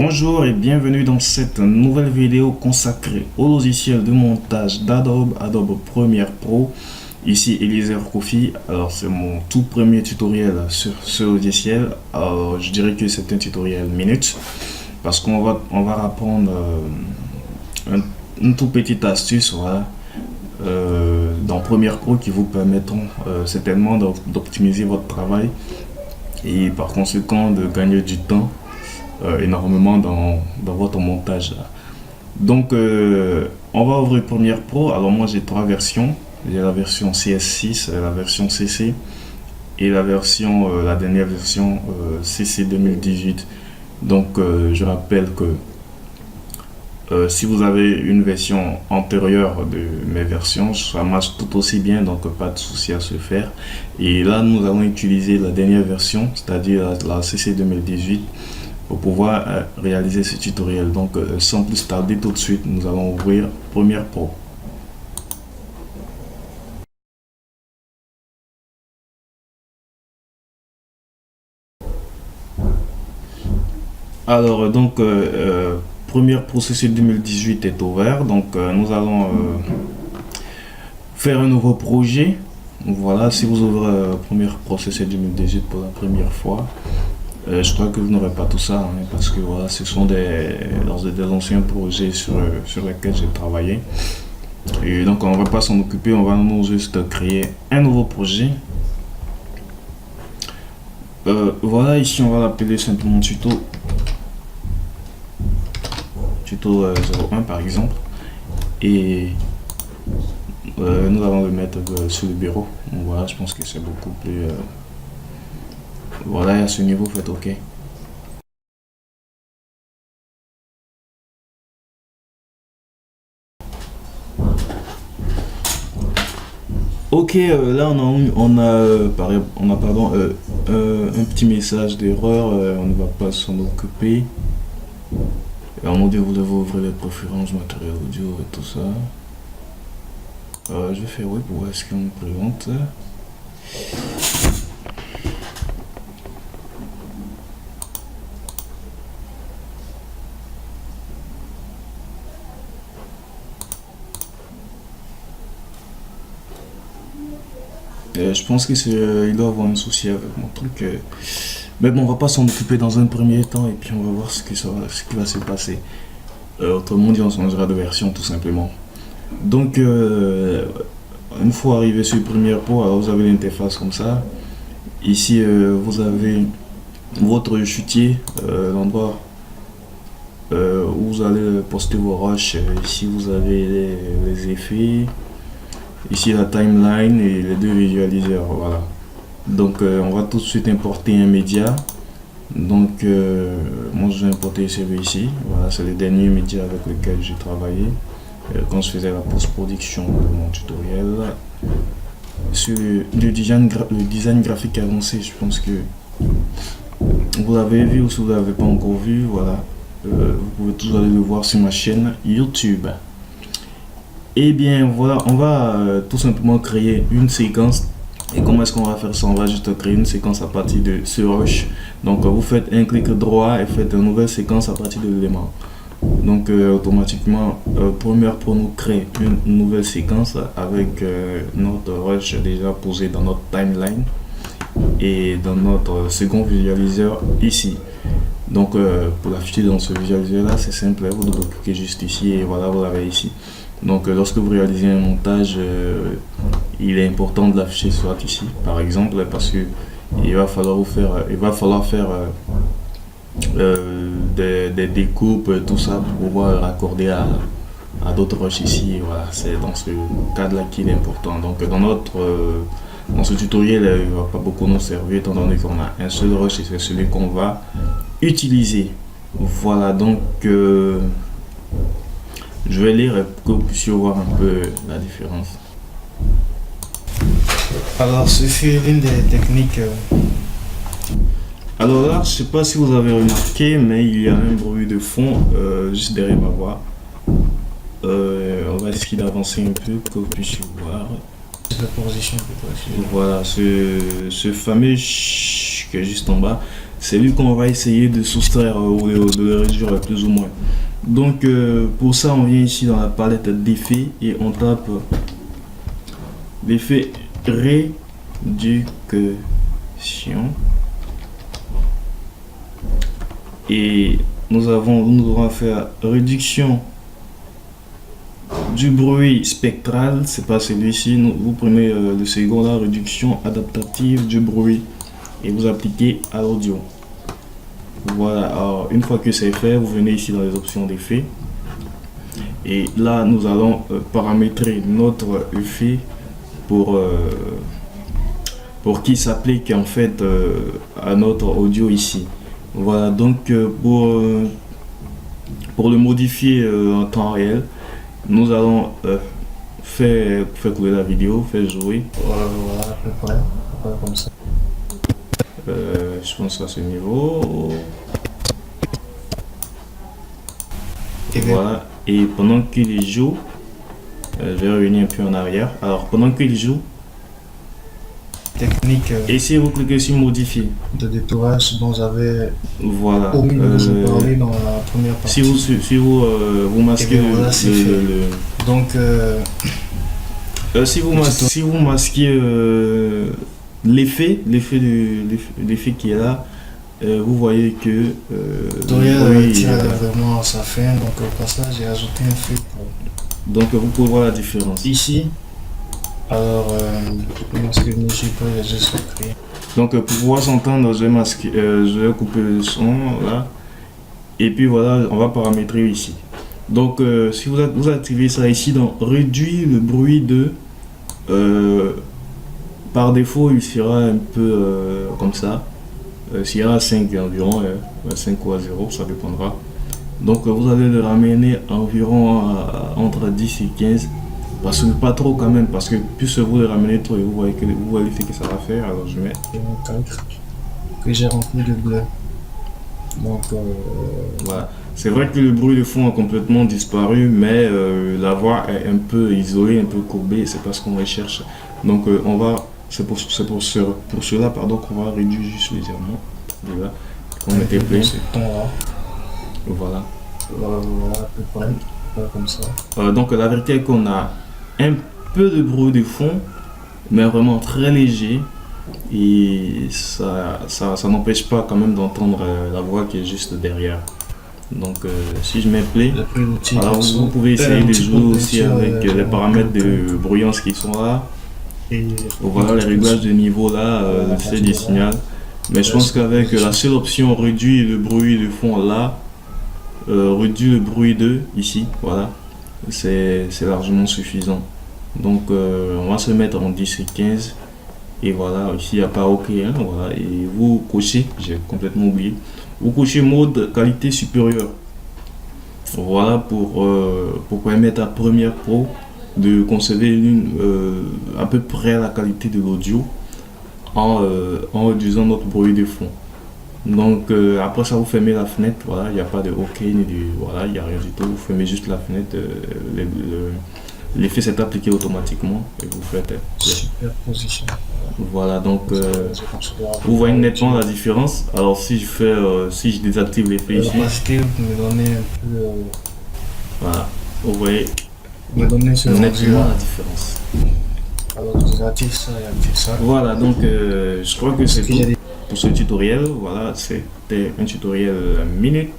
Bonjour et bienvenue dans cette nouvelle vidéo consacrée au logiciel de montage d'Adobe Premiere Pro. Ici Eliezer Kofi. Alors c'est mon tout premier tutoriel sur ce logiciel. Alors je dirais que c'est un tutoriel minute parce qu'on va apprendre une toute petite astuce, voilà, dans Premiere Pro qui vous permettront certainement d'optimiser votre travail et par conséquent de gagner du temps énormément dans votre montage là. Donc on va ouvrir Premiere Pro. Alors moi j'ai trois versions. J'ai la version CS6, la version CC et la dernière version CC 2018. Donc je rappelle que si vous avez une version antérieure de mes versions, ça marche tout aussi bien, donc pas de souci à se faire. Et là nous allons utiliser la dernière version, c'est-à-dire la CC 2018 pour pouvoir réaliser ce tutoriel. Donc sans plus tarder, tout de suite nous allons ouvrir Premiere Pro. Alors donc Premiere Pro CC 2018 est ouvert, donc nous allons faire un nouveau projet. Voilà, si vous ouvrez Premiere Pro CC 2018 pour la première fois, je crois que vous n'aurez pas tout ça, hein, parce que voilà, ce sont des anciens projets sur lesquels j'ai travaillé. Et donc on ne va pas s'en occuper, on va nous juste créer un nouveau projet. Voilà, ici on va l'appeler simplement tuto 01 par exemple, et nous allons le mettre sur le bureau. Donc, voilà, je pense que c'est beaucoup plus voilà, à ce niveau faites OK. Ok, là on a pardon, un petit message d'erreur, on ne va pas s'en occuper. Alors, on dit vous devez ouvrir les préférences matériel audio et tout ça. Je vais faire oui pour voir ce qu'on me présente. Je pense qu'il doit avoir un souci avec mon truc. Mais bon, on va pas s'en occuper dans un premier temps et puis on va voir ce qui va se passer. Autrement dit, on changera de version tout simplement. Donc, une fois arrivé sur Premiere Pro, alors vous avez l'interface comme ça. Ici, vous avez votre chutier, l'endroit où vous allez poster vos rushs. Ici, vous avez les effets. Ici, la timeline et les deux visualiseurs. Voilà. Donc, on va tout de suite importer un média. Donc, moi, je vais importer celui-ci. Voilà, c'est le dernier média avec lequel j'ai travaillé quand je faisais la post-production de mon tutoriel. Sur le design graphique avancé, je pense que vous l'avez vu ou si vous ne l'avez pas encore vu, voilà. Vous pouvez toujours aller le voir sur ma chaîne YouTube. Et bien voilà, on va tout simplement créer une séquence. Et comment est-ce qu'on va faire ça? On va juste créer une séquence à partir de ce rush. Donc vous faites un clic droit et faites une nouvelle séquence à partir de l'élément. Donc automatiquement Premiere Pro nous crée une nouvelle séquence avec notre rush déjà posé dans notre timeline et dans notre second visualiseur ici. Donc pour l'afficher dans ce visualiseur là, c'est simple, vous devez cliquer juste ici et voilà, vous l'avez ici. Donc lorsque vous réalisez un montage, il est important de l'afficher soit ici par exemple, parce que il va falloir faire des découpes, tout ça pour pouvoir raccorder à d'autres rushs ici. Voilà, c'est dans ce cadre là qu'il est important. Donc dans ce tutoriel, il ne va pas beaucoup nous servir étant donné qu'on a un seul rush et c'est celui qu'on va utiliser. Voilà, donc je vais lire pour que vous puissiez voir un peu la différence. Alors ceci est l'une des techniques. Alors là, je sais pas si vous avez remarqué, mais il y a un bruit de fond juste derrière ma voix. On va essayer d'avancer un peu pour que vous puissiez voir. Voilà, ce fameux qui est juste en bas, c'est lui qu'on va essayer de soustraire ou de le réduire plus ou moins. Donc pour ça, on vient ici dans la palette d'effets et on tape l'effet réduction. Et nous aurons faire réduction du bruit spectral, c'est pas celui-ci. Vous prenez le second là, réduction adaptative du bruit, et vous appliquez à l'audio. Voilà, alors une fois que c'est fait, vous venez ici dans les options d'effets et là nous allons paramétrer notre effet pour qu'il s'applique en fait à notre audio ici. Voilà, donc pour le modifier en temps réel, nous allons faire couler la vidéo, faire jouer. Voilà, à peu près comme ça. Je pense à ce niveau. Et voilà, et pendant qu'il joue, je vais revenir un peu en arrière. Alors pendant qu'il joue, technique essayez vous cliquez sur modifier de détourage dont j'avais voilà parlé dans la première partie. si vous vous masquez voilà, donc si vous masquez l'effet qui est là, vous voyez que tutoriel tire vraiment à sa fin. Donc au passage, j'ai ajouté un filtre. Donc vous pouvez voir la différence Ici, alors, masquer le musique, j'ai juste créé. Donc pour pouvoir s'entendre, je vais couper le son là. Et puis voilà, on va paramétrer ici. Donc si vous activez ça ici dans réduire le bruit de par défaut il sera un peu comme ça. S'il y a 5 environ, 5 ou à 0, ça dépendra. Donc vous allez le ramener environ entre 10 et 15. Parce que pas trop quand même, parce que plus vous le ramenez trop et vous voyez l'effet que ça va faire. Alors je mets mon calque que j'ai rempli de bleu. Donc voilà. C'est vrai que le bruit de fond a complètement disparu, mais la voix est un peu isolée, un peu courbée, c'est pas ce qu'on recherche. Donc on va, c'est pour cela pardon, qu'on va réduire juste légèrement. Voilà, on était plein. Voilà. Voilà, à peu près, comme ça. Donc la vérité est qu'on a un peu de bruit de fond, mais vraiment très léger, et ça n'empêche pas quand même d'entendre la voix qui est juste derrière. Donc si je mets play, alors vous pouvez essayer de jouer aussi avec les paramètres de bruyance qui sont là. Et voilà les réglages de niveau là, c'est des signaux. Mais je pense qu'avec la seule option réduire le bruit de fond là, réduire le bruit de ici, voilà, c'est largement suffisant. Donc on va se mettre en 10 et 15. Et voilà, ici il n'y a pas OK, hein, voilà, et vous cochez, j'ai complètement oublié, vous cochez mode qualité supérieure. Voilà pour permettre à Premiere Pro de conserver à peu près la qualité de l'audio en réduisant notre bruit de fond. Donc après ça, vous fermez la fenêtre, voilà, il n'y a pas de OK ni du voilà, il n'y a rien du tout, vous fermez juste la fenêtre, l'effet s'est appliqué automatiquement et vous faites superposition. Voilà, donc vous voyez nettement la différence. Alors si je fais si je désactive l'effet ici, me donner un peu voilà, vous voyez nettement la différence. Alors je désactive ça et active ça. Voilà, donc je crois que c'est tout pour ce tutoriel. Voilà, c'était un tutoriel minute.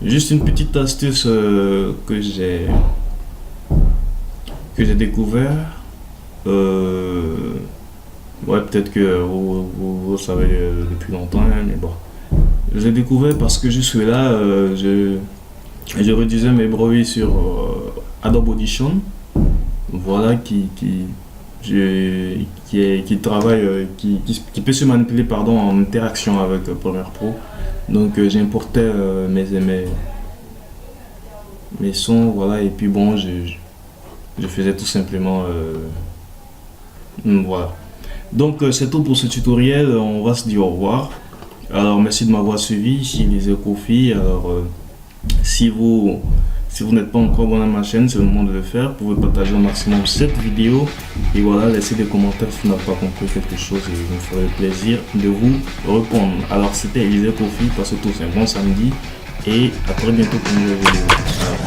Juste une petite astuce que j'ai découvert. Ouais, peut-être que vous savez depuis longtemps, hein, mais bon. Je l'ai découvert parce que jusque là, je réduisais mes bruits sur Adobe Audition. Voilà, qui travaille, qui peut se manipuler pardon, en interaction avec Premiere Pro. Donc j'importais mes sons, voilà, et puis bon, je faisais tout simplement voilà. Donc c'est tout pour ce tutoriel, on va se dire au revoir. Alors merci de m'avoir suivi, ici les Kofi. Alors si vous Si vous n'êtes pas encore abonné à ma chaîne, c'est le moment de le faire. Vous pouvez partager au maximum cette vidéo. Et voilà, laissez des commentaires si vous n'avez pas compris quelque chose et il me ferait plaisir de vous répondre. Alors c'était Élisée Kofi, passez tous un bon samedi et à très bientôt pour une nouvelle vidéo.